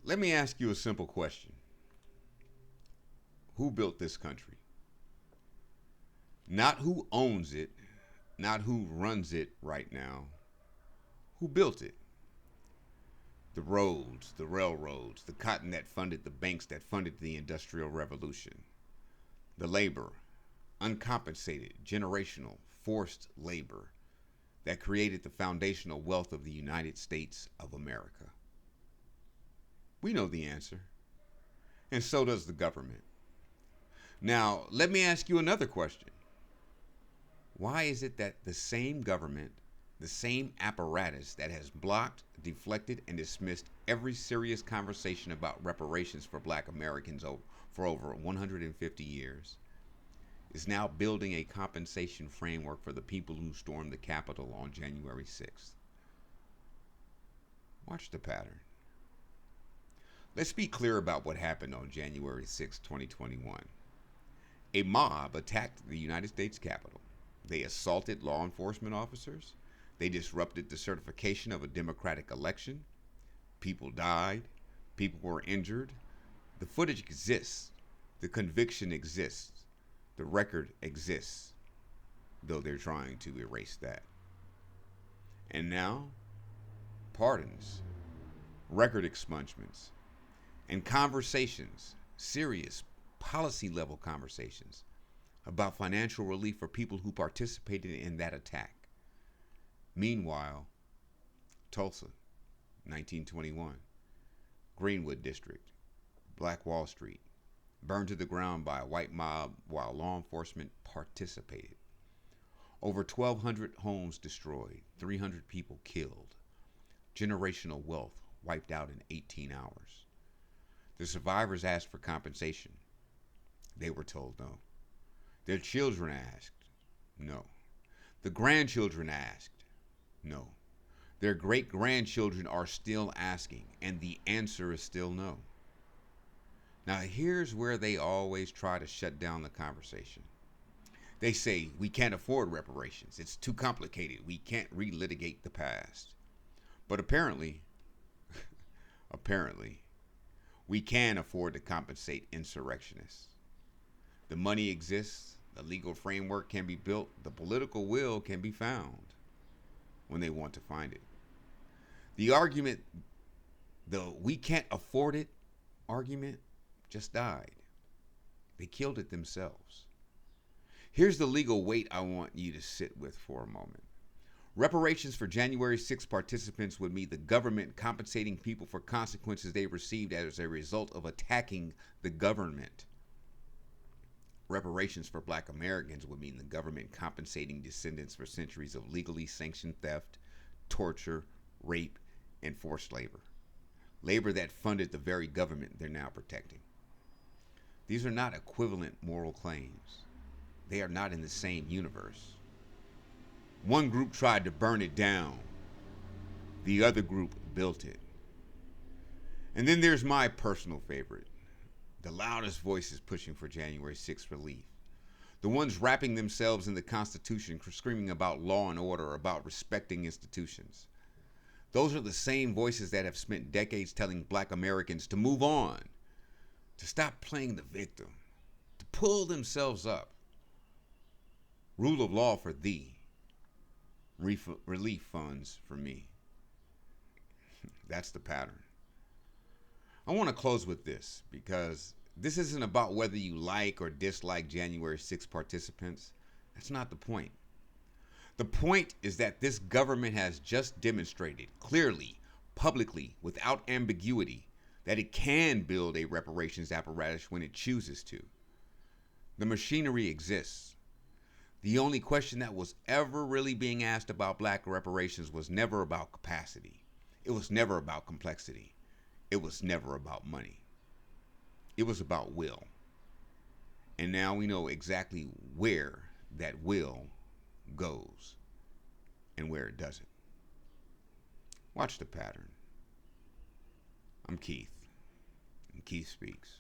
Let me ask you a simple question. Who built this country? Not who owns it, not who runs it right now. Who built it? The roads, the railroads, the cotton that funded the banks that funded the Industrial Revolution. The labor, uncompensated, generational, forced labor that created the foundational wealth of the United States of America. We know the answer, and so does the government. Now, let me ask you another question. Why is it that the same government, the same apparatus that has blocked, deflected, and dismissed every serious conversation about reparations for black Americans for over 150 years, is now building a compensation framework for the people who stormed the Capitol on January 6th? Watch the pattern. Let's be clear about what happened on January 6, 2021. A mob attacked the United States Capitol. They assaulted law enforcement officers. They disrupted the certification of a democratic election. People died. People were injured. The footage exists. The conviction exists. The record exists, though they're trying to erase that. And now, pardons, record expungements, and conversations, serious policy-level conversations about financial relief for people who participated in that attack. Meanwhile, Tulsa, 1921, Greenwood District, Black Wall Street, burned to the ground by a white mob while law enforcement participated. Over 1,200 homes destroyed, 300 people killed, generational wealth wiped out in 18 hours. The survivors asked for compensation. They were told no. Their children asked no. The grandchildren asked no. Their great-grandchildren are still asking, and the answer is still no. Now, here's where they always try to shut down the conversation. They say, we can't afford reparations. It's too complicated. We can't relitigate the past. But apparently, we can afford to compensate insurrectionists. The money exists. The legal framework can be built. The political will can be found when they want to find it. The argument, the we can't afford it argument, just died. They killed it themselves. Here's the legal weight I want you to sit with for a moment. Reparations for January 6 participants would mean the government compensating people for consequences they received as a result of attacking the government. Reparations for black Americans would mean the government compensating descendants for centuries of legally sanctioned theft, torture, rape, and forced labor. Labor that funded the very government they're now protecting. These are not equivalent moral claims. They are not in the same universe. One group tried to burn it down. The other group built it. And then there's my personal favorite. The loudest voices pushing for January 6th relief. The ones wrapping themselves in the Constitution, screaming about law and order, about respecting institutions. Those are the same voices that have spent decades telling black Americans to move on, to stop playing the victim, to pull themselves up. Rule of law for thee. Relief funds for me. That's the pattern. I want to close with this because this isn't about whether you like or dislike January 6 participants. That's not the point. The point is that this government has just demonstrated clearly, publicly, without ambiguity, that it can build a reparations apparatus when it chooses to. The machinery exists. The only question that was ever really being asked about black reparations was never about capacity. It was never about complexity. It was never about money. It was about will. And now we know exactly where that will goes and where it doesn't. Watch the pattern. I'm Keith, and Keith Speaks.